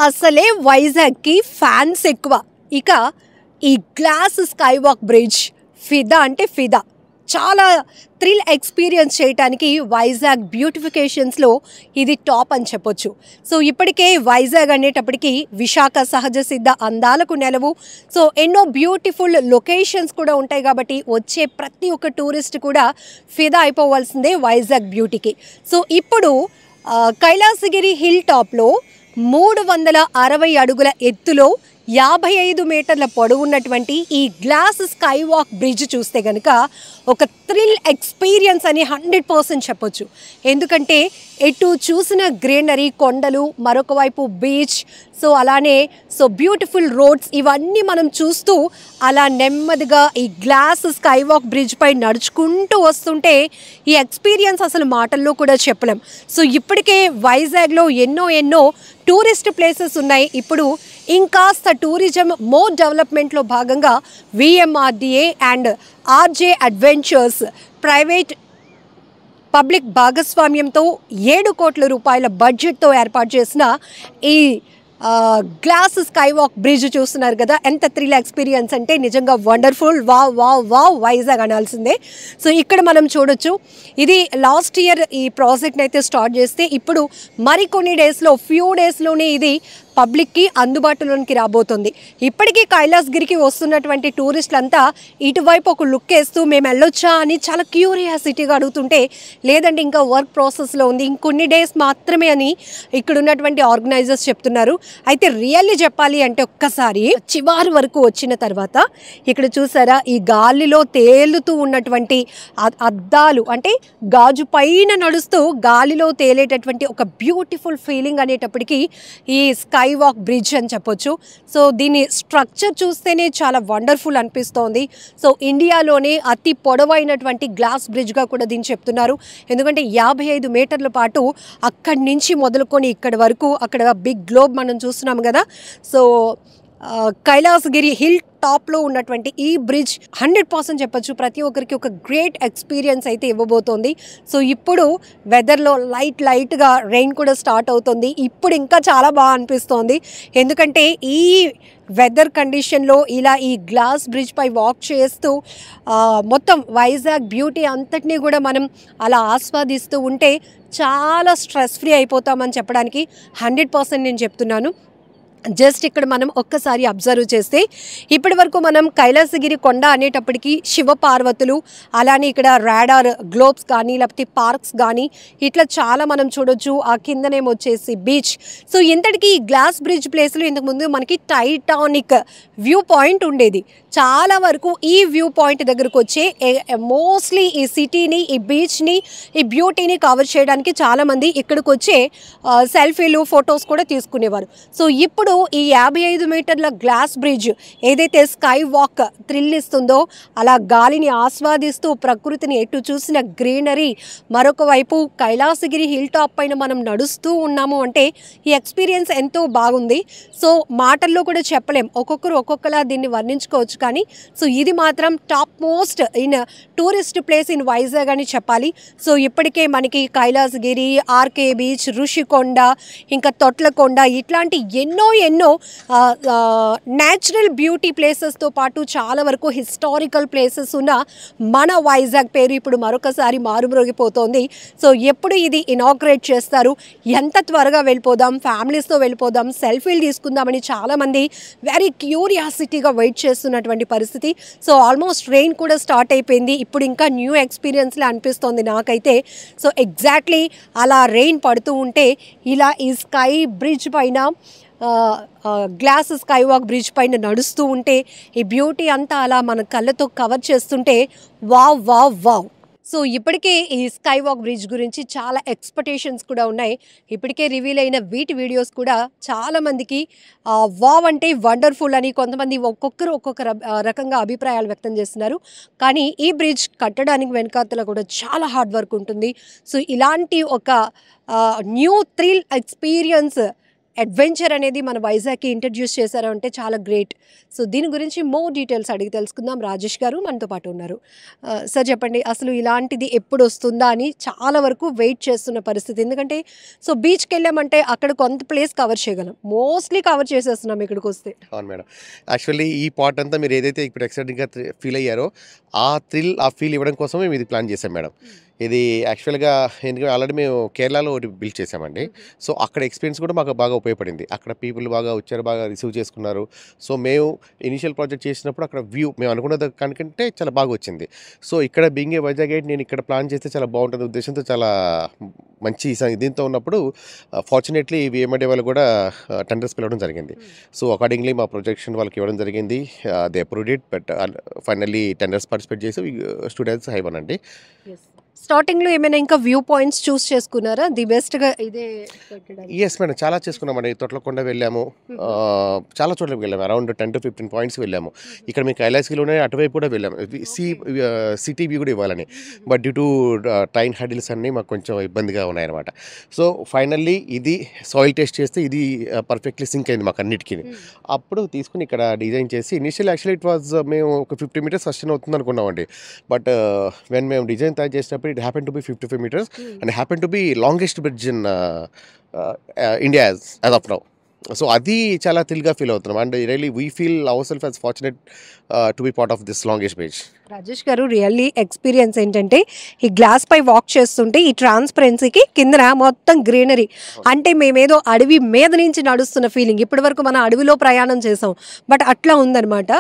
అసలే వైజాగ్‌కి ఫ్యాన్స్ ఎక్కువ. ఇక ఈ గ్లాస్ స్కై వాక్ బ్రిడ్జ్ ఫిదా అంటే ఫిదా. చాలా థ్రిల్ ఎక్స్‌పీరియన్స్ చేయటానికి వైజాగ్ బ్యూటిఫికేషన్స్‌లో ఇది టాప్ అని చెప్పొచ్చు. సో ఇప్పటికే వైజాగ్ అనేటప్పటికి విశాఖ సహజ సిద్ధ అందాలకు నెలవు. సో ఎన్నో బ్యూటిఫుల్ లొకేషన్స్ కూడా ఉంటాయి కాబట్టి వచ్చే ప్రతి ఒక్క టూరిస్ట్ కూడా ఫిదా అయిపోవాల్సిందే వైజాగ్ బ్యూటీకి. సో ఇప్పుడు కైలాసగిరి హిల్ టాప్‌లో 360 అడుగుల ఎత్తులో 55 మీటర్ల పొడవున్నటువంటి ఈ గ్లాస్ స్కై వాక్ బ్రిడ్జ్ చూస్తే కనుక ఒక థ్రిల్ ఎక్స్పీరియన్స్ అని 100% చెప్పొచ్చు. ఎందుకంటే ఎటు చూసిన గ్రీనరీ, కొండలు, మరొక వైపు బీచ్, సో అలానే బ్యూటిఫుల్ రోడ్స్ ఇవన్నీ మనం చూస్తూ అలా నెమ్మదిగా ఈ గ్లాస్ స్కై వాక్ బ్రిడ్జ్ పై నడుచుకుంటూ వస్తుంటే ఈ ఎక్స్పీరియన్స్ అసలు మాటల్లో కూడా చెప్పలేం. సో ఇప్పటికే వైజాగ్లో ఎన్నో టూరిస్ట్ ప్లేసెస్ ఉన్నాయి. ఇప్పుడు ఇంకాస్త టూరిజం మోర్ డెవలప్మెంట్లో భాగంగా VMRDA and RJ adventures private public భాగస్వామ్యంతో 7 కోట్ల రూపాయల బడ్జెట్తో ఏర్పాటు చేసిన ఈ గ్లాస్ స్కై వాక్ బ్రిడ్జ్ చూస్తున్నారు కదా, ఎంత థ్రిల్ ఎక్స్పీరియన్స్ అంటే నిజంగా వండర్ఫుల్. వావ్ వైజాగ్ అనాల్సిందే. సో ఇక్కడ మనం చూడొచ్చు, ఇది లాస్ట్ ఇయర్ ఈ ప్రాజెక్ట్ని అయితే స్టార్ట్ చేస్తే ఇప్పుడు మరికొన్ని ఫ్యూ డేస్లోనే ఇది పబ్లిక్కి అందుబాటులోనికి రాబోతుంది. ఇప్పటికీ కైలాసగిరికి వస్తున్నటువంటి టూరిస్టులంతా ఇటువైపు ఒక లుక్ వేస్తూ మేము వెళ్ళొచ్చా అని చాలా క్యూరియాసిటీగా అడుగుతుంటే, లేదంటే ఇంకా వర్క్ ప్రాసెస్లో ఉంది, ఇంకొన్ని డేస్ మాత్రమే అని ఇక్కడ ఉన్నటువంటి ఆర్గనైజర్స్ చెప్తున్నారు. అయితే రియల్లీ చెప్పాలి అంటే ఒక్కసారి చివరి వరకు వచ్చిన తర్వాత ఇక్కడ చూసారా, ఈ గాలిలో తేలుతూ ఉన్నటువంటి అద్దాలు అంటే గాజు పైన నడుస్తూ గాలిలో తేలేటటువంటి ఒక బ్యూటిఫుల్ ఫీలింగ్ అనేటప్పటికీ ఈ స్కై వాక్ బ్రిడ్జ్ అని చెప్పొచ్చు. సో దీని స్ట్రక్చర్ చూస్తేనే చాలా వండర్ఫుల్ అనిపిస్తోంది. సో ఇండియాలోనే అతి పొడవైనటువంటి గ్లాస్ బ్రిడ్జ్గా కూడా దీన్ని చెప్తున్నారు. ఎందుకంటే 55 మీటర్ల పాటు అక్కడి నుంచి మొదలుకొని ఇక్కడి వరకు, అక్కడ బిగ్ గ్లోబ్ మనం చూస్తున్నాం కదా. సో కైలాసగిరి హిల్ టాప్లో ఉన్నటువంటి ఈ బ్రిడ్జ్ 100% చెప్పొచ్చు ప్రతి ఒక్కరికి ఒక గ్రేట్ ఎక్స్పీరియన్స్ అయితే ఇవ్వబోతోంది. సో ఇప్పుడు వెదర్లో లైట్గా రెయిన్ కూడా స్టార్ట్ అవుతుంది. ఇప్పుడు ఇంకా చాలా బాగా అనిపిస్తోంది. ఎందుకంటే ఈ వెదర్ కండిషన్లో ఇలా ఈ గ్లాస్ బ్రిడ్జ్ పై వాక్ చేస్తూ మొత్తం వైజాగ్ బ్యూటీ అంతటినీ కూడా మనం అలా ఆస్వాదిస్తూ ఉంటే చాలా స్ట్రెస్ ఫ్రీ అయిపోతామని చెప్పడానికి 100% నేను చెప్తున్నాను. జస్ట్ ఇక్కడ మనం ఒక్కసారి అబ్జర్వ్ చేస్తే ఇప్పటి వరకు మనం కైలాసగిరి కొండ అనేటప్పటికీ శివపార్వతులు, అలానే ఇక్కడ రాడార్ గ్లోబ్స్ కానీ లేకపోతే పార్క్స్ కానీ ఇట్లా చాలా మనం చూడొచ్చు. ఆ కిందనేమో వచ్చేసి బీచ్. సో ఇంతటికి ఈ గ్లాస్ బ్రిడ్జ్ ప్లేస్లో ఇంతకుముందు మనకి టైటానిక్ వ్యూ పాయింట్ ఉండేది. చాలా వరకు ఈ వ్యూ పాయింట్ దగ్గరకు వచ్చే మోస్ట్లీ ఈ సిటీని, ఈ బీచ్ని, ఈ బ్యూటీని కవర్ చేయడానికి చాలామంది ఇక్కడికి వచ్చే సెల్ఫీలు, ఫొటోస్ కూడా తీసుకునేవారు. సో ఇప్పుడు ఈ 55 మీటర్ల గ్లాస్ బ్రిడ్జ్ ఏదైతే స్కై వాక్ థ్రిల్ ఇస్తుందో, అలా గాలిని ఆస్వాదిస్తూ ప్రకృతిని ఎటు చూసిన గ్రీనరీ, మరొక వైపు కైలాసగిరి హిల్ టాప్ పైన మనం నడుస్తూ ఉన్నాము అంటే ఈ ఎక్స్పీరియన్స్ ఎంతో బాగుంది. సో మాటల్లో కూడా చెప్పలేం, ఒక్కొక్కరు ఒక్కొక్కలా దీన్ని వర్ణించుకోవచ్చు. కానీ సో ఇది మాత్రం top most in tourist place in Vizag అని చెప్పాలి. సో ఇప్పటికే మనకి కైలాసగిరి, ఆర్కే బీచ్, ఋషికొండ, ఇంకా తొట్లకొండ ఇట్లాంటి ఎన్నో న్యాచురల్ బ్యూటీ ప్లేసెస్తో పాటు చాలా వరకు హిస్టారికల్ ప్లేసెస్ ఉన్న మన వైజాగ్ పేరు ఇప్పుడు మరొకసారి మారుమ్రోగిపోతోంది. సో ఎప్పుడు ఇది ఇనాగ్రేట్ చేస్తారు, ఎంత త్వరగా వెళ్ళిపోదాం, ఫ్యామిలీస్తో వెళ్ళిపోదాం, సెల్ఫీలు తీసుకుందామని చాలామంది వెరీ క్యూరియాసిటీగా వెయిట్ చేస్తున్నటువంటి పరిస్థితి. సో ఆల్మోస్ట్ రెయిన్ కూడా స్టార్ట్ అయిపోయింది. ఇప్పుడు ఇంకా న్యూ ఎక్స్పీరియన్స్లా అనిపిస్తోంది నాకైతే. సో ఎగ్జాక్ట్లీ అలా రెయిన్ పడుతూ ఉంటే ఇలా ఈ స్కై బ్రిడ్జ్ పైన గ్లాస్ స్కై వాక్ బ్రిడ్జ్ పైన నడుస్తూ ఉంటే ఈ బ్యూటీ అంతా అలా మన కళ్ళతో కవర్ చేస్తుంటే వావ్. సో ఇప్పటికే ఈ స్కై వాక్ బ్రిడ్జ్ గురించి చాలా ఎక్స్పెక్టేషన్స్ కూడా ఉన్నాయి. ఇప్పటికే రివీల్ అయిన వీటి వీడియోస్ కూడా చాలామందికి వావ్ అంటే వండర్ఫుల్ అని, కొంతమంది ఒక్కొక్కరు ఒక్కొక్క రకంగా అభిప్రాయాలు వ్యక్తం చేస్తున్నారు. కానీ ఈ బ్రిడ్జ్ కట్టడానికి వెనకాతల కూడా చాలా హార్డ్ వర్క్ ఉంటుంది. సో ఇలాంటి ఒక న్యూ థ్రిల్ ఎక్స్పీరియన్స్ అడ్వెంచర్ అనేది మన వైజాగ్కి ఇంట్రడ్యూస్ చేశారు అంటే చాలా గ్రేట్. సో దీని గురించి మోర్ డీటెయిల్స్ అడిగి తెలుసుకుందాం. రాజేష్ గారు మనతో పాటు ఉన్నారు. సార్ చెప్పండి, అసలు ఇలాంటిది ఎప్పుడు వస్తుందా అని చాలా వరకు వెయిట్ చేస్తున్న పరిస్థితి. ఎందుకంటే సో బీచ్కి వెళ్ళామంటే అక్కడ కొంత ప్లేస్ కవర్ చేయగలం, మోస్ట్లీ కవర్ చేసేస్తున్నాం ఇక్కడికి వస్తే. అవును మేడం. యాక్చువల్లీ ఈ పార్ట్ అంతా మీరు ఏదైతే ఇప్పుడు ఎక్సైటింగ్గా ఫీల్ అయ్యారో ఆ ఫీల్ ఇవ్వడం కోసమే మేము ఇది ప్లాన్ చేసాం మేడం. ఇది యాక్చువల్గా ఎందుకంటే ఆల్రెడీ మేము కేరళలో ఒకటి బిల్డ్ చేసామండి. సో అక్కడ ఎక్స్పీరియన్స్ కూడా మాకు బాగా ఉపయోగపడింది. అక్కడ పీపుల్ బాగా వచ్చారు, బాగా రిసీవ్ చేసుకున్నారు. సో మేము ఇనిషియల్ ప్రాజెక్ట్ చేసినప్పుడు అక్కడ వ్యూ మేము అనుకున్న దానికంటే చాలా బాగా వచ్చింది. సో ఇక్కడ బీయింగ్ ఏ వైజాగ్ గైడ్ నేను ఇక్కడ ప్లాన్ చేస్తే చాలా బాగుంటుంది ఉద్దేశంతో చాలా మంచి దీంతో ఉన్నప్పుడు ఫార్చునేట్లీ విఎంఐడి వాళ్ళు కూడా టెండర్స్ పిలవడం జరిగింది. సో అకార్డింగ్లీ మా ప్రొజెక్షన్ వాళ్ళకి ఇవ్వడం జరిగింది. They approved it. But finally tenders participate చేసి స్టూడెంట్స్ హైవన్ అండి. స్టార్టింగ్లో ఏమైనా ఇంకా వ్యూ పాయింట్స్ చూస్ చేసుకున్నారా? ది బెస్ట్గా ఇదే. ఎస్ మేడం, చాలా చేసుకున్నామండి. తొట్లకొండ వెళ్ళాము, చాలా చోట్లకి వెళ్ళాము. అరౌండ్ 10 to 15 పాయింట్స్ వెళ్ళాము. ఇక్కడ మేము కైలాసగిరిలోనే అటువైపు కూడా వెళ్ళాము, సిటీ వ్యూ కూడా ఇవ్వాలని. But due to train hurdles అన్నీ మాకు కొంచెం ఇబ్బందిగా ఉన్నాయన్నమాట. సో ఫైనల్లీ ఇది సాయిల్ టెస్ట్ చేస్తే ఇది పర్ఫెక్ట్లీ సింక్ అయింది మాకు అన్నిటికీ. అప్పుడు తీసుకుని ఇక్కడ డిజైన్ చేసి ఇనిషియల్ యాక్చువల్లీ ఇట్ వాజ్ మేము ఒక 50 meters సస్టైన్ అవుతుంది అనుకున్నామండి. బట్ వెన్ మేము డిజైన్ తయారు చేసినప్పుడు it happened to be 55 meters and happened to be longest bridge in India as of now. So adi chala thrill ga feel avutunnam and really we feel ourselves as fortunate to be part of this longest bridge. Rajesh గారు, really experience ఏంటంటే ఈ glass పై walk చేస్తుంటే ఈ ట్రాన్స్పరెన్సీకి కిందన మొత్తం greenery, అంటే మేమేదో అడవి మీద నుంచి నడుస్తున్న ఫీలింగ్. ఇప్పటి వరకు మనం అడవిలో ప్రయాణం చేసాం, బట్ అట్లా ఉందన్నమాట.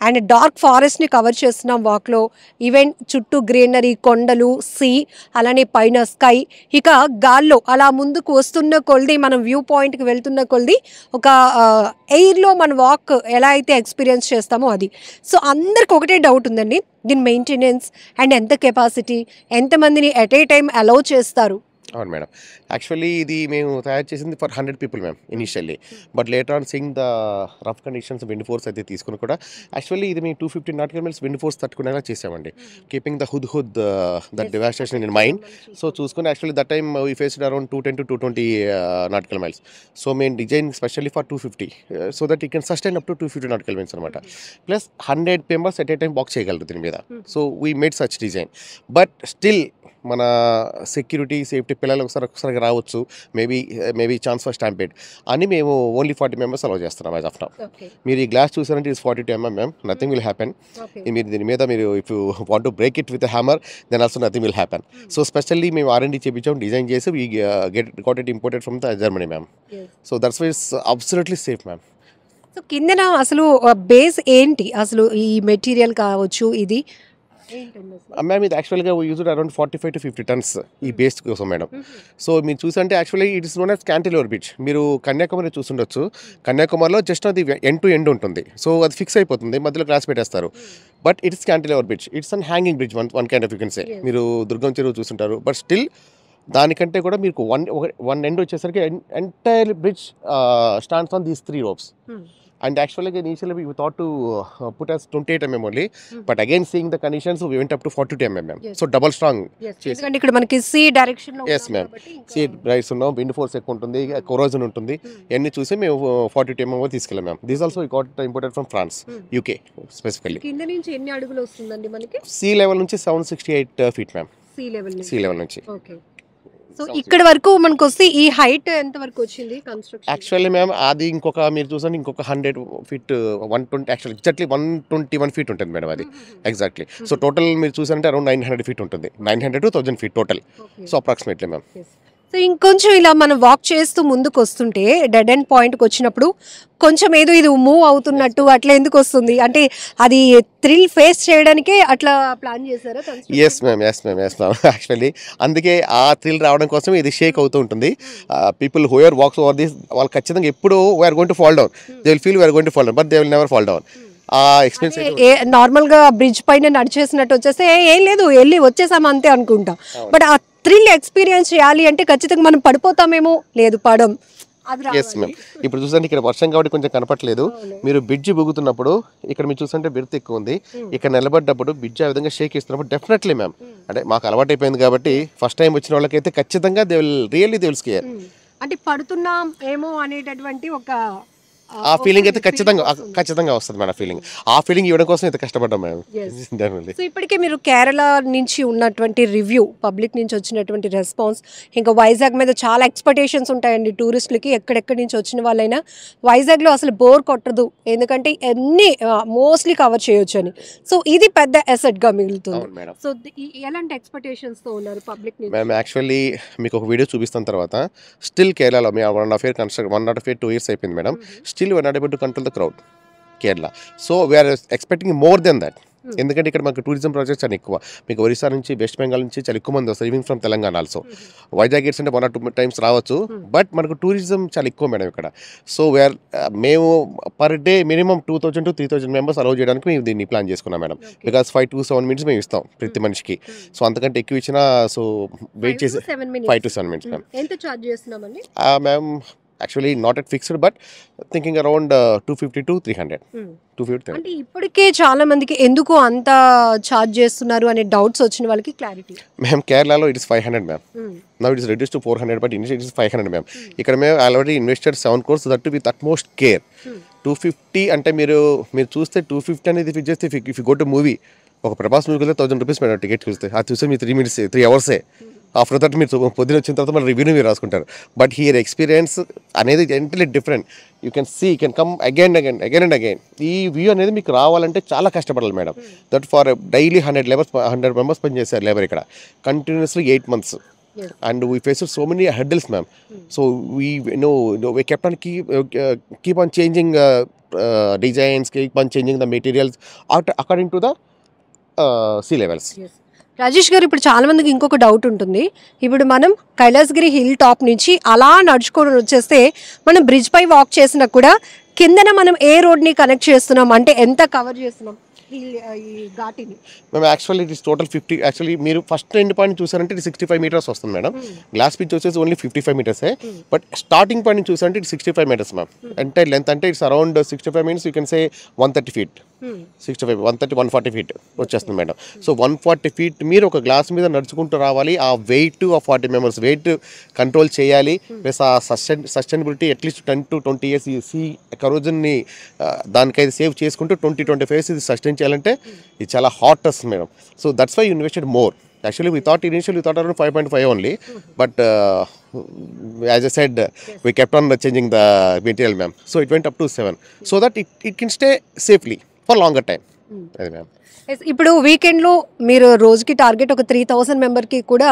అండ్ డార్క్ ఫారెస్ట్ని కవర్ చేస్తున్నాం వాక్లో. ఈవెన్ చుట్టూ గ్రీనరీ, కొండలు, సీ, అలానే పైన స్కై. ఇక గాల్లో అలా ముందుకు వస్తున్న కొలది, మనం వ్యూ పాయింట్కి వెళ్తున్న కొలది ఒక ఎయిర్లో మన వాక్ ఎలా అయితే ఎక్స్పీరియన్స్ చేస్తామో అది. సో అందరికి ఒకటే డౌట్ ఉందండి, దీని మెయింటెనెన్స్ అండ్ ఎంత కెపాసిటీ, ఎంతమందిని ఎట్ ఏ టైం అలౌ చేస్తారు? అవును మేడం. యాక్చువల్లీ ఇది మేము తయారు చేసింది for 100 people ma'am initially. But later on seeing the rough conditions wind force అయితే తీసుకుని కూడా యాక్చువల్లీ ఇది మేము 250 nautical miles విండ్ ఫోర్స్ తట్టుకునేలా చేసామండి. కీపింగ్ ద హుద్ that devastation in mind. So చూసుకుని actually that time we faced around 210 to 220 nautical miles. So మేము design specially for 250 so that you can sustain up to 250 nautical miles అనమాట. Plus 100 members at a time walk చేయగలరు దీని మీద. So we made such design. But still మన security, safety, పిల్లలు ఒకసారి రావచ్చు, maybe chance for stampede అని మేము ఓన్లీ 40 members అలౌ చేస్తున్నాం యాజ్ ఆఫ్ నౌ. మీరు ఈ గ్లాస్ చూసారంటే it's 42 mm ma'am. Nothing will happen. మీరు దీని మీద మీరు if you want to break it with hammer then also nothing will happen. So specially మేము R&D చేయించాం, డిజైన్ చేసి we got it imported from the Germany ma'am. So that's why it's absolutely safe ma'am. So కిందన అసలు base ఏంటి, అసలు ఈ material కావచ్చు ఇది మ్యామ్? ఇది యాక్చువల్గా యూజ్డ్ అరౌండ్ 45 to 50 tons ఈ బేస్ కోసం మేడం. సో మీరు చూసంటే actually it is known as cantilever beach. మీరు కన్యాకుమారి చూసుండొచ్చు. కన్యాకుమారిలో జస్ట్ అది ఎండ్ టు ఎండ్ ఉంటుంది. సో అది ఫిక్స్ అయిపోతుంది, మధ్యలో గ్లాస్ పెట్టేస్తారు. But it's cantilever beach, it's an hanging bridge, one kind of you can say. మీరు దుర్గం చెరువు చూసుంటారు, బట్ స్టిల్ దానికంటే కూడా మీకు వన్ ఎండ్ వచ్చేసరికి entire bridge stands on these 3 ropes. And actually initially we thought to put as 28 mm only, but again seeing the conditions we went up to 42 mm. So double strong. ఎందుకంటే ఇక్కడ మనకి see direction లో yes ma'am, see rice ఉన్నాం, wind force ఎక్కువ ఉంటుంది, కొరోజన్ ఉంటుంది, ఇవన్నీ చూసి మేము 42 mm తీసుకెళ్ళాం ma'am. This also got imported from France, UK specifically. కింద నుంచి ఎన్ని అడుగులు వస్తుందండి మనకి? సీ లెవెల్ నుంచి 768 feet మ్యామ్. సీ లెవెల్ నుంచి. ఓకే. సో ఇక్కడ వరకు మనకు వస్తే ఈ హైట్ ఎంత వరకు వచ్చింది కన్స్ట్రక్షన్? యాక్చువల్లీ మ్యామ్ అది ఇంకొక మీరు చూసండి ఇంకొక 100 feet 120 యాక్చువల్లీ ఎగ్జాక్ట్లీ 121 feet ఉంటుంది మేడం అది ఎగ్జాక్ట్లీ. సో టోటల్ మీరు చూసారంటే అరౌండ్ 900 feet ఉంటుంది, 900 to 1000 feet total. So approximately ma'am. So ఇంకొంచెం ఇలా మనం వాక్ చేస్తూ ముందుకు వస్తుంటే డెడ్ ఎండ్ పాయింట్కి వచ్చినప్పుడు కొంచెం ఏదో ఇది మూవ్ అవుతున్నట్టు అట్లా ఎందుకు వస్తుంది? అంటే అది థ్రిల్ ఫేస్ చేయడానికే అట్లా ప్లాన్ చేశారా? Yes ma'am. యాక్చువల్లీ అందుకే ఆ థ్రిల్ రావడం కోసం ఇది షేక్ అవుతూ ఉంటుంది. People who are walks over this వాళ్ళు ఖచ్చితంగా ఎప్పుడు we're going to fall down, they will feel we're going to fall down, but they will never fall down. ఆ ఎక్స్పీరియన్స్ నార్మల్ గా బ్రిడ్జ్ పైన నడిచేసినట్టు వచ్చేస్తే ఏం లేదు వెళ్ళి వచ్చేసాం అంతే అనుకుంటాం. బట్ ఆ థ్రిల్ ఎక్స్పీరియన్స్ చేయాలి అంటే ఖచ్చితంగా మనం పడిపోతామేమో, లేదు పడం. Yes ma'am. ఇప్పుడు చూసండి ఇక్కడ వర్షం కాబట్టి కొంచెం కనపట్లేదు. మీరు బ్రిడ్జ్ బుగుతున్నప్పుడు ఇక్కడ మీరు చూస్తుంటే బెర్త్ ఎక్కువ ఉంది, ఇక్కడ నిలబడ్డప్పుడు బ్రిడ్జ్ ఆ విధంగా షేక్ ఇస్తున్నప్పుడు డెఫినెట్లీ మ్యామ్, అంటే మాకు అలవాటు అయిపోయింది కాబట్టి ఫస్ట్ టైం వచ్చిన వాళ్ళకైతే ఖచ్చితంగా దే విల్ స్కేర్. అంటే పడుతున్నాం ఏమో అనేటటువంటి ఒక ఆ ఫీలింగ్ అయితే ఖచ్చితంగా వస్తుంది మేడం. ఆ ఫీలింగ్ ఇవ్వడం కోసం అయితే కష్టపడ్డాం మేడం. సో ఇప్పటికే మీరు కేరళ నుంచి ఉన్నటువంటి రివ్యూ, పబ్లిక్ నుంచి వచ్చినటువంటి రెస్పాన్స్, ఇంకా వైజాగ్ మీద చాలా ఎక్స్పెక్టేషన్స్ ఉంటాయండి టూరిస్టులకి. ఎక్కడెక్కడి నుంచి వచ్చిన వాళ్ళైనా వైజాగ్లో అసలు బోర్ కొట్టదు, ఎందుకంటే అన్ని మోస్ట్లీ కవర్ చేయొచ్చు అని. సో ఇది పెద్ద అసెట్గా మిగులుతుంది. సో ఎలాంటి ఎక్స్పెక్టేషన్స్తో ఉన్నారు పబ్లిక్ నుంచి? మేము యాక్చువల్లీ మీకు ఒక వీడియో చూపిస్తున్న తర్వాత స్టిల్ కేరళలో మేము 1.5 years 2 years అయిపోయింది madam. Still we are not able to control the crowd, Kerala. So we are expecting more than that. ఎందుకంటే ఇక్కడ మనకు టూరిజం ప్రాజెక్ట్స్ చాలా ఎక్కువ. మీకు ఒరిస్సా నుంచి, వెస్ట్ బెంగాల్ నుంచి చాలా ఎక్కువ మంది వస్తారు, even from Telangana also. Vizag gates అంటే 1 or 2 times రావచ్చు, బట్ మనకు టూరిజం చాలా ఎక్కువ మేడం ఇక్కడ. సో వీఆర్ మేము per day minimum 2,000 to 3,000 members allow చేయడానికి మేము దీన్ని ప్లాన్ చేసుకున్నాం మేడం. బికాస్ 5 to 7 minutes మేము ఇస్తాం ప్రతి మనిషికి. సో అంతకంటే ఎక్కువ ఇచ్చినా సో వెయిట్ చేసి 5 to 7 minutes మ్యామ్. ఎంత ఛార్జ్ చేస్తున్నామండి ma'am? Actually not at fixed, but thinking around 250 to 300. 250. అంటే ఇప్పటికే చాలా మందికి ఎందుకు అంత ఛార్జ్ చేస్తున్నారు అనే డౌట్స్ వచ్చిన వాళ్ళకి క్లారిటీ. మేము కేరళలో it is 500 ma'am. Now it is reduce to 400, but initial it is 500 ma'am. ఇక్కడ మేము already invested 7 crores, that with utmost care. 250 అంటే మీరు చూస్తే 250 అనేది ఫిక్స్ చేస్తే, if you go to movie, ఒక ప్రభాస్ మూవీకి వెళ్తే 1000 rupees మేడం టికెట్ చూస్తే. అది చూస్తే మీరు 3 hours. ఆఫ్టర్ దట్ మీరు పొద్దున వచ్చిన తర్వాత మన రివ్యూని మీరు రాసుకుంటారు. బట్ హియర్ ఎక్స్పీరియన్స్ అనేది entirely different. You can see, you can come again and again. ఈ వ్యూ అనేది మీకు రావాలంటే చాలా కష్టపడాలి madam. That for daily 100 members పని చేశారు లేబర్ ఇక్కడ continuously 8 months. And we faced so many hurdles, ma'am. So we kept on keep on changing designs, keep on changing the materials according to the sea levels. Rajesh గారు, ఇప్పుడు చాలా మందికి ఇంకొక doubt ఉంటుంది. ఇప్పుడు మనం కైలాసగిరి హిల్ టాప్ నుంచి అలా నడుచుకొని వచ్చేస్తే మనం బ్రిడ్జ్ పై వాక్ చేసినా కూడా కిందన మనం ఏ రోడ్ని కనెక్ట్ చేస్తున్నాం, అంటే ఎంత కవర్ చేస్తున్నాం ఈ ఘాటిని? మేము actually it is total 50. Actually మీరు ఫస్ట్ ఎండ్ పాయింట్ చూసారంటే ఇది 65 meters వస్తుంది మేడం. గ్లాస్ పిచ్ వచ్చేసి only 55 meters. But starting point చూసారంటే ఇది 65 meters మ్యామ్. అంటే లెంత్ అంటే it's around 65 means you can say 130 feet. 65, 130, 140 feet వచ్చేస్తుంది మేడం. సో 140 feet మీరు ఒక గ్లాస్ మీద నడుచుకుంటూ రావాలి. ఆ వెయిట్, ఆ 40 members వెయిట్ కంట్రోల్ చేయాలి. ప్లస్ ఆ సస్టైనబిలిటీ అట్లీస్ట్ 10 to 20 years ఈ సీ కరోజన్ని దానికైతే సేవ్ చేసుకుంటూ 20-25 years ఇది సస్టైన్ చేయాలంటే ఇది చాలా హాట్ వస్తుంది madam. So that's why invested more. Actually, we thought around 5.5 only, but as I said, we kept on changing the material, ma'am. So it went up to 7, so that it can stay safely for longer time. Ma'am. ఇప్పుడు వీకెండ్లో మీరు రోజుకి target ఒక 3,000 మెంబర్కి కూడా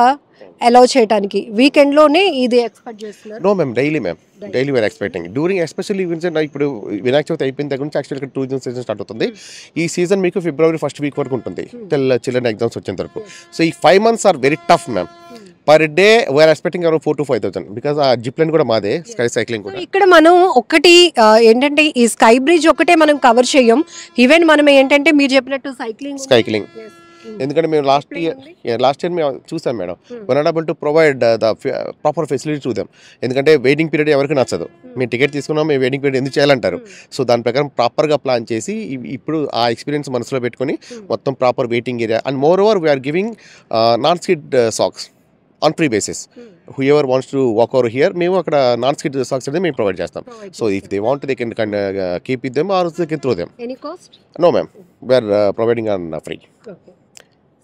allow చేయడానికి వీకెండ్లోనే ఇది expect చేస్తున్నారు? No ma'am, daily ma'am. Daily we're expecting during especially ఇప్పుడు వినాయక చవితి అయిపోయిన దగ్గర నుంచి యాక్చువల్గా ఇక్కడ టూరిజం సీజన్ స్టార్ట్ అవుతుంది. ఈ సీజన్ మీకు February 1st week వరకు ఉంటుంది, చిల్డ్రన్ ఎగ్జామ్స్ వచ్చేంత వరకు. సో ఈ 5 months are very tough ma'am. Per day we're expecting around 4,000 to 5,000, because ఆ జిప్ లైన్ కూడా మాదే, స్కై సైక్లింగ్ కూడా. ఇక్కడ మనం ఒకటి ఏంటంటే ఈ స్కై బ్రిడ్జ్ ఒకటే మనం కవర్ చేయం, ఈవెన్ మనం ఏంటంటే మీరు చెప్పినట్టు సైక్లింగ్. ఎందుకంటే మేము లాస్ట్ ఇయర్ మేము చూసాం madam, one not able to provide the proper facility to them. ఎందుకంటే వెయిటింగ్ పీరియడ్ ఎవరికి నచ్చదు. మేము టికెట్ తీసుకున్నాం, మేము వెయిటింగ్ పీరియడ్ ఎందుకు చేయాలంటారు. సో దాని ప్రకారం ప్రాపర్గా ప్లాన్ చేసి ఇప్పుడు ఆ ఎక్స్పీరియన్స్ మనసులో పెట్టుకొని మొత్తం proper waiting area. And moreover we're giving non skid socks on free basis. whoever wants to walk over here, మేము అక్కడ నాన్ స్కిడ్ సాక్స్ అనేది మేము ప్రొవైడ్ చేస్తాం. So if they want they can keep with them or they can throw them. Any cost? No ma'am, we're providing on free.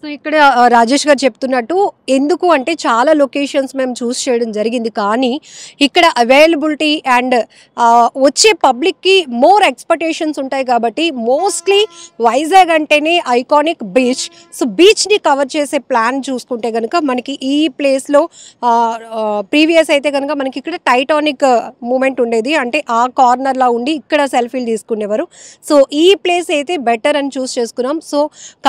So ఇక్కడ రాజేష్ గారు చెప్తున్నట్టు ఎందుకు అంటే చాలా లొకేషన్స్ మేము చూస్ చేయడం జరిగింది, కానీ ఇక్కడ అవైలబిలిటీ అండ్ వచ్చే పబ్లిక్కి మోర్ ఎక్స్పెక్టేషన్స్ ఉంటాయి కాబట్టి మోస్ట్లీ వైజాగ్ అంటేనే ఐకానిక్ బీచ్. సో బీచ్ని కవర్ చేసే ప్లాన్ చూసుకుంటే కనుక మనకి ఈ ప్లేస్లో ప్రీవియస్ అయితే కనుక మనకి ఇక్కడ టైటానిక్ మూమెంట్ ఉండేది, అంటే ఆ కార్నర్లా ఉండి ఇక్కడ సెల్ఫీలు తీసుకునేవారు. సో ఈ ప్లేస్ అయితే బెటర్ అని చూస్ చేసుకున్నాం. సో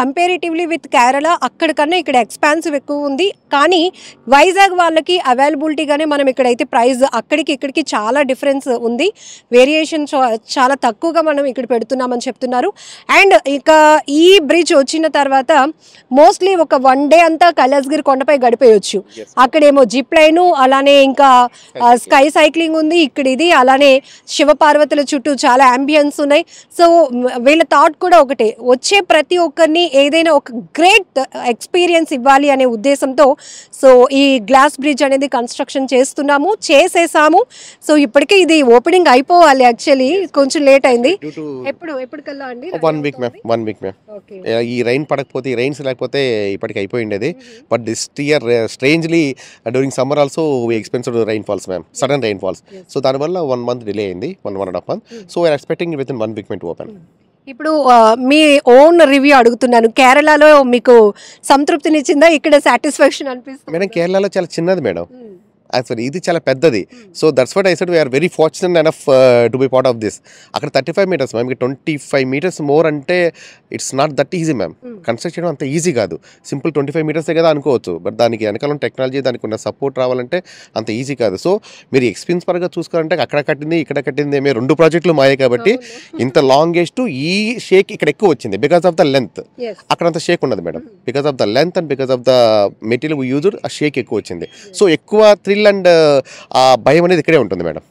కంపారిటివ్లీ విత్ కేరళ అక్కడికన్నా ఇక్కడ ఎక్స్పాన్సివ్ ఎక్కువ ఉంది, కానీ వైజాగ్ వాళ్ళకి అవైలబిలిటీగానే మనం ఇక్కడైతే ప్రైస్ అక్కడికి ఇక్కడికి చాలా డిఫరెన్స్ ఉంది, వేరియేషన్ చాలా తక్కువగా మనం ఇక్కడ పెడుతున్నామని చెప్తున్నారు. అండ్ ఇక ఈ బ్రిడ్జ్ వచ్చిన తర్వాత మోస్ట్లీ ఒక 1 day అంతా కైలాసగిరి కొండపై గడిపేయచ్చు. అక్కడేమో జిప్ లైను, అలానే ఇంకా స్కై సైక్లింగ్ ఉంది ఇక్కడ, ఇది అలానే శివపార్వతుల చుట్టూ చాలా అంబియన్స్ ఉన్నాయి. సో వీళ్ళ థాట్ కూడా ఒకటే, వచ్చే ప్రతి ఒక్కరిని ఏదైనా ఒక గ్రేట్ ఎక్స్పీరియన్స్ ఇవ్వాలి అనే ఉద్దేశంతో సో ఈ గ్లాస్ బ్రిడ్జ్ అనేది కన్స్ట్రక్షన్ చేసేసాము. సో ఇప్పటికే ఇది ఓపెనింగ్ అయిపోవాలి, యాక్చువల్లీ కొంచెం లేట్ అయింది. ఎప్పటికల్లా అండి? 1 వీక్ మ్యామ్, 1 వీక్ మ్యామ్. ఈ రైన్ పడకపోతే, ఈ రైన్స్ లేకపోతే ఇప్పటికి అయిపోయిండేది. But this year strangely during summer also we expensive rain falls ma'am, sudden rain falls. So దానివల్ల 1 మంత్ డిలే అయింది, 1.5 month. So we are expecting within 1 week to open. ఇప్పుడు మీ ఓన్ రివ్యూ అడుగుతున్నాను. కేరళలో మీకు సంతృప్తినిచ్చిందా, ఇక్కడ సాటిస్ఫాక్షన్ అనిపిస్తుంది? మేడం కేరళలో చాలా చిన్నది మేడం, యాక్చువల్లీ ఇది చాలా పెద్దది. So that's what I said we're very fortunate enough to be part of this. అక్కడ 35 meters మ్యామ్, ఇక్కడ 25 meters మోర్ అంటే it's not that easy ma'am. Construct చేయడం అంత ఈజీ కాదు. సింపుల్ 25 meters కదా అనుకోవచ్చు, బట్ దానికి వెనకాల టెక్నాలజీ, దానికి ఉన్న సపోర్ట్ రావాలంటే అంత ఈజీ కాదు. సో మీరు ఎక్స్పీరియన్స్ పరంగా చూసుకోవాలంటే అక్కడ కట్టింది ఇక్కడ కట్టింది మేము 2 ప్రాజెక్టులు మాయే కాబట్టి ఇంత లాంగెస్ట్ ఈ షేక్ ఇక్కడ ఎక్కువ వచ్చింది బికాస్ ఆఫ్ ద లెంత్. అక్కడ అంత షేక్ ఉన్నది madam, because of the length and because of the material used ఆ షేక్ ఎక్కువ వచ్చింది. సో ఎక్కువ థ్రిల్ అండ్ ఆ భయం అనేది ఇక్కడే ఉంటుంది మేడం.